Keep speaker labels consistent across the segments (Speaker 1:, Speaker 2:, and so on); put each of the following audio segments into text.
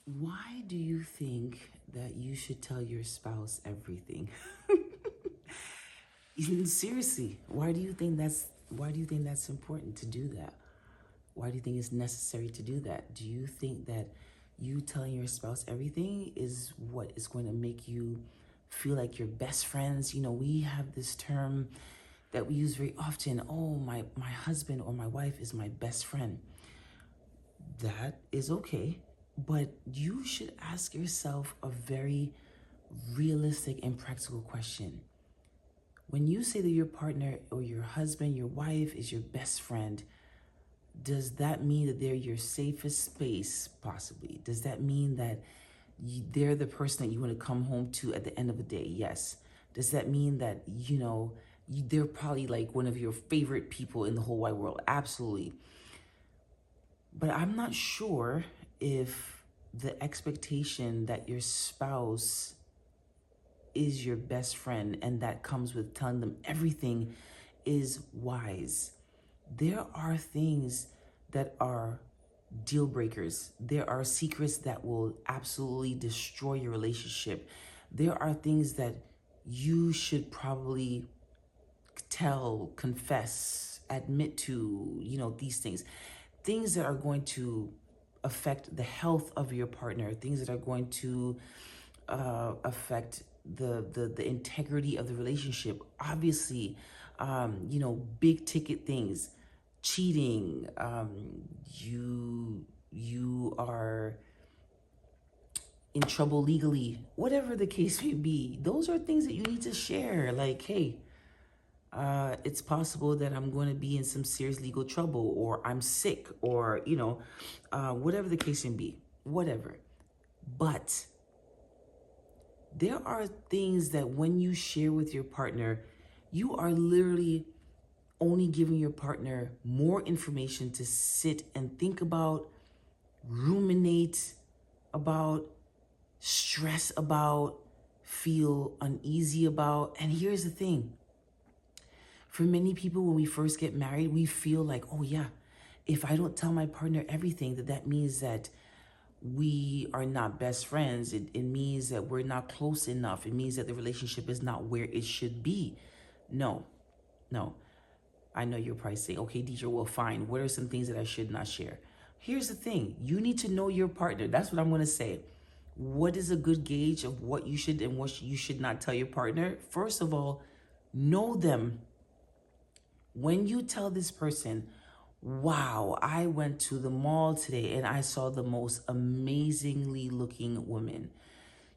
Speaker 1: Why do you think that you should tell your spouse everything? Seriously, why do you think that's important to do that? Why do you think it's necessary to do that? Do you think that you telling your spouse everything is what is going to make you feel like you're best friends? We have this term that we use very often. Oh, my husband or my wife is my best friend. That is okay, but you should ask yourself a very realistic and practical question. When you say that your partner or your husband, your wife is your best friend, does that mean that they're your safest space, possibly? Does that mean that they're the person that you want to come home to at the end of the day? Yes. Does that mean that, they're probably like one of your favorite people in the whole wide world? Absolutely. But I'm not sure if the expectation that your spouse is your best friend and that comes with telling them everything is wise. There are things that are deal breakers. There are secrets that will absolutely destroy your relationship. There are things that you should probably tell, confess, admit to, these things. Things that are going to affect the health of your partner, things that are going to affect the integrity of the relationship. Obviously, big ticket things, cheating, you are in trouble legally, whatever the case may be. Those are things that you need to share. Like, hey, it's possible that I'm going to be in some serious legal trouble, or I'm sick, or, whatever the case may be, whatever. But there are things that when you share with your partner, you are literally only giving your partner more information to sit and think about, ruminate about, stress about, feel uneasy about. And here's the thing. For many people, when we first get married, we feel like, oh yeah, if I don't tell my partner everything, that means that we are not best friends. It means that we're not close enough. It means that the relationship is not where it should be. No, no. I know you're probably saying, okay, Deidre, well, fine. What are some things that I should not share? Here's the thing. You need to know your partner. That's what I'm going to say. What is a good gauge of what you should and what you should not tell your partner? First of all, know them. When you tell this person, wow, I went to the mall today and I saw the most amazingly looking woman.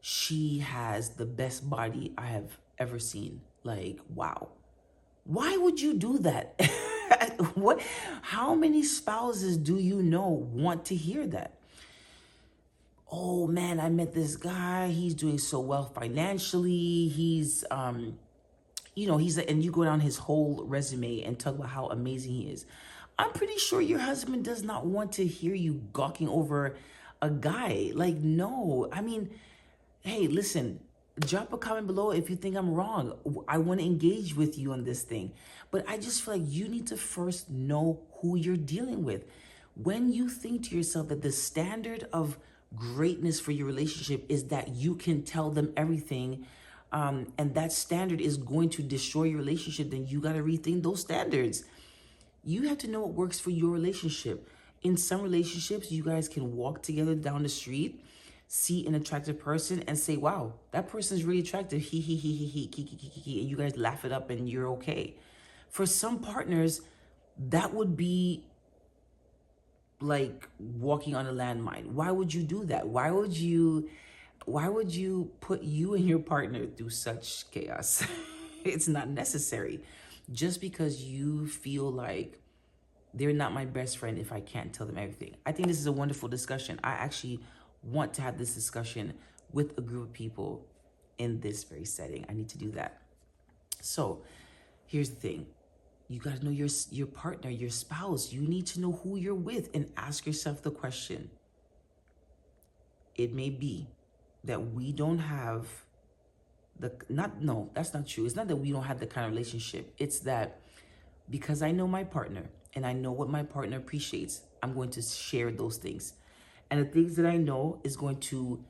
Speaker 1: She has the best body I have ever seen. Like, wow. Why would you do that? What? How many spouses do you know want to hear that? Oh man, I met this guy. He's doing so well financially. And you go down his whole resume and talk about how amazing he is. I'm pretty sure your husband does not want to hear you gawking over a guy. Like, no. I mean, hey, listen, drop a comment below if you think I'm wrong. I want to engage with you on this thing. But I just feel like you need to first know who you're dealing with. When you think to yourself that the standard of greatness for your relationship is that you can tell them everything, and that standard is going to destroy your relationship, then you got to rethink those standards. You have to know what works for your relationship. In some relationships, you guys can walk together down the street, see an attractive person, and say, wow, that person's really attractive. He, and you guys laugh it up and you're okay. For some partners, that would be like walking on a landmine. Why would you do that? Why would you put you and your partner through such chaos? It's not necessary. Just because you feel like they're not my best friend if I can't tell them everything. I think this is a wonderful discussion. I actually want to have this discussion with a group of people in this very setting. I need to do that. So here's the thing. You got to know your partner, your spouse. You need to know who you're with and ask yourself the question. It may be that we don't have that's not true. It's not that we don't have the kind of relationship. It's that because I know my partner and I know what my partner appreciates, I'm going to share those things. And the things that I know is going to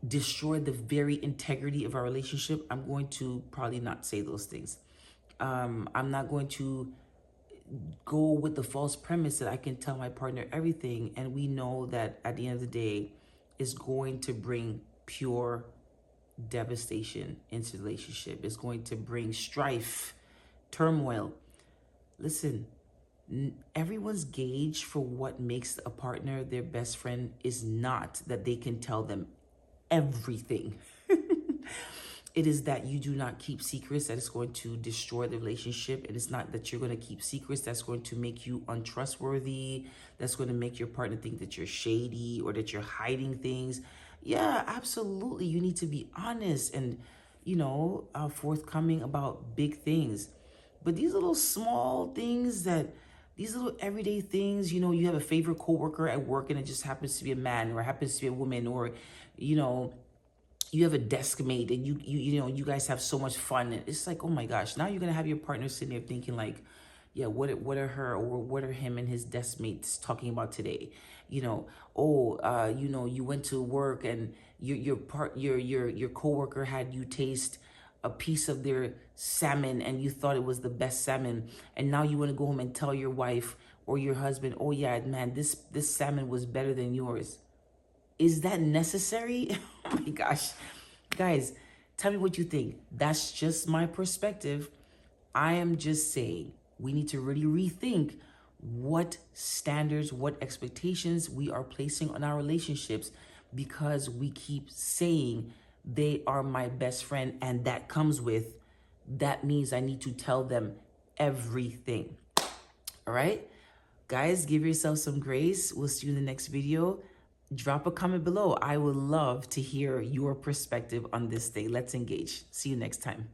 Speaker 1: destroy the very integrity of our relationship, I'm going to probably not say those things. I'm not going to go with the false premise that I can tell my partner everything. And we know that at the end of the day, is going to bring pure devastation into the relationship. It's going to bring strife, turmoil. Listen, everyone's gauge for what makes a partner their best friend is not that they can tell them everything. It is that you do not keep secrets that is going to destroy the relationship. It is not that you're going to keep secrets that's going to make you untrustworthy, that's going to make your partner think that you're shady or that you're hiding things. Yeah, absolutely. You need to be honest and, forthcoming about big things. But these little small things these little everyday things, you have a favorite coworker at work and it just happens to be a man or happens to be a woman, or, you have a desk mate and you guys have so much fun. And it's like, oh my gosh, now you're gonna have your partner sitting there thinking like, yeah, what are her or what are him and his desk mates talking about today? You went to work and your coworker had you taste a piece of their salmon and you thought it was the best salmon, and now you want to go home and tell your wife or your husband, oh yeah, man, this salmon was better than yours. Is that necessary? Oh my gosh. Guys, tell me what you think. That's just my perspective. I am just saying we need to really rethink what standards, what expectations we are placing on our relationships, because we keep saying they are my best friend, and that means I need to tell them everything. All right? Guys, give yourself some grace. We'll see you in the next video. Drop a comment below. I would love to hear your perspective on this thing. Let's engage. See you next time.